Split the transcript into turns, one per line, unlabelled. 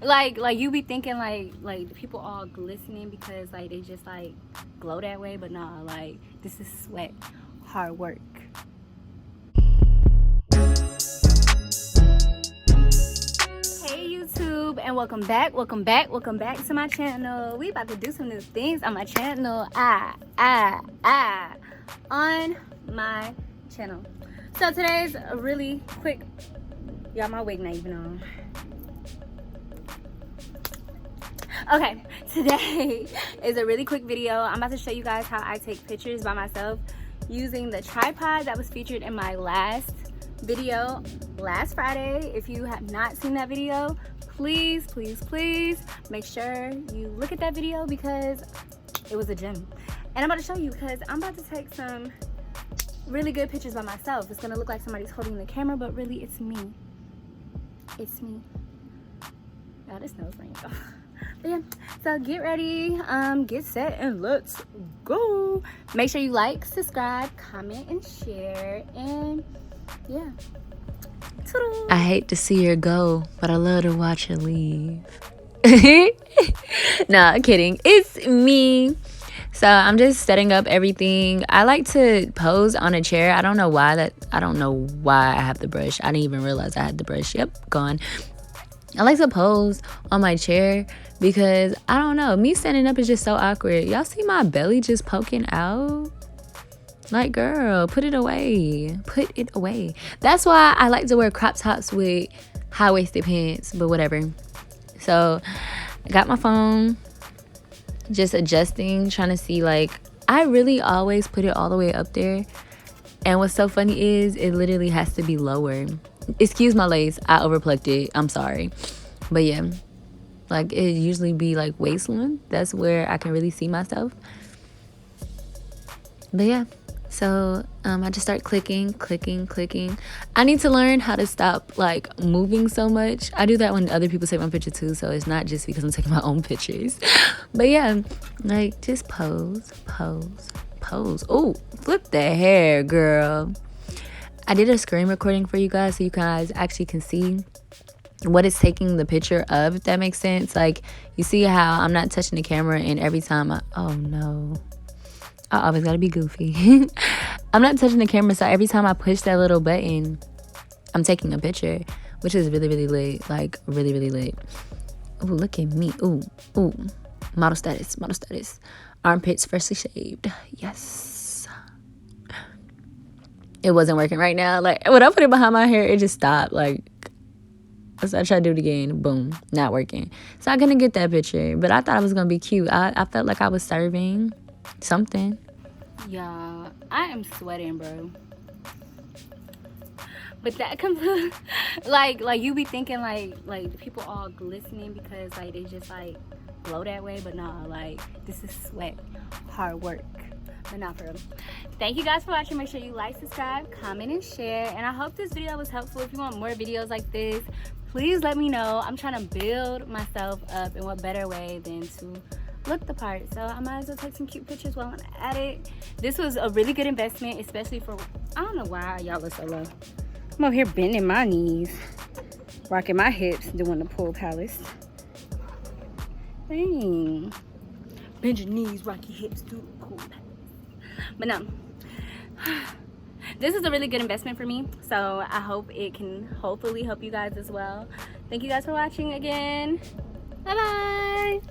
Like you be thinking like people all glistening because like they just like glow that way, but nah, like this is sweat, hard work. Hey YouTube, and welcome back to my channel. We about to do some new things on my channel. On my channel. So today's a really quick, y'all, my wig not even on. Okay, today is a really quick video. I'm about to show you guys how I take pictures by myself using the tripod that was featured in my last video last Friday. If you have not seen that video, please make sure you look at that video because it was a gem. And I'm about to show you because I'm about to take some really good pictures by myself. It's gonna look like somebody's holding the camera, but really it's me. It's me. Oh, this nose ring though. But yeah, so get ready, get set, and let's go. Make sure you like, subscribe, comment, and share, and yeah. Toodle.
I hate to see her go, but I love to watch her leave. Nah, I'm kidding. It's me. So I'm just setting up everything. I like to pose on a chair. I don't know why I have the brush. I didn't even realize I had the brush. Yep, gone. I like to pose on my chair because I don't know, me standing up is just so awkward. Y'all see my belly just poking out? Like, girl, put it away. Put it away. That's why I like to wear crop tops with high-waisted pants, but whatever. So I got my phone, just adjusting, trying to see, like, I really always put it all the way up there. And what's so funny is it literally has to be lower. Excuse my lace, I overplucked it, I'm sorry. But yeah, like it usually be like waistline. That's where I can really see myself. But yeah, so I just start clicking. I need to learn how to stop like moving so much. I do that when other people take my picture too, so it's not just because I'm taking my own pictures. But yeah, like just pose. Oh, flip the hair, girl. I did a screen recording for you guys so you guys actually can see what it's taking the picture of, if that makes sense. Like, you see how I'm not touching the camera, and every time oh no, I always gotta be goofy. I'm not touching the camera, so every time I push that little button, I'm taking a picture, which is really lit. Like, really lit. Ooh, look at me. Ooh. Model status. Armpits freshly shaved. Yes. It wasn't working right now. Like, when I put it behind my hair, it just stopped. Like, so I tried to do it again. Boom. Not working. So I couldn't get that picture. But I thought it was going to be cute. I felt like I was serving something.
Yeah, I am sweating, bro. But that comes like you be thinking like people all glistening because like they just like glow that way, but nah, like this is sweat, hard work. But not for real. Thank you guys for watching. Make sure you like, subscribe, comment, and share. And I hope this video was helpful. If you want more videos like this, please let me know. I'm trying to build myself up, and what better way than to look the part. So I might as well take some cute pictures while I'm at it. This was a really good investment, especially for, I don't know why y'all are so low. I'm over here bending my knees, rocking my hips, doing the pull palace. Dang. Bend your knees, rock your hips, do the pull palace. But no, this is a really good investment for me, so I hope it can hopefully help you guys as well. Thank you guys for watching again. Bye bye.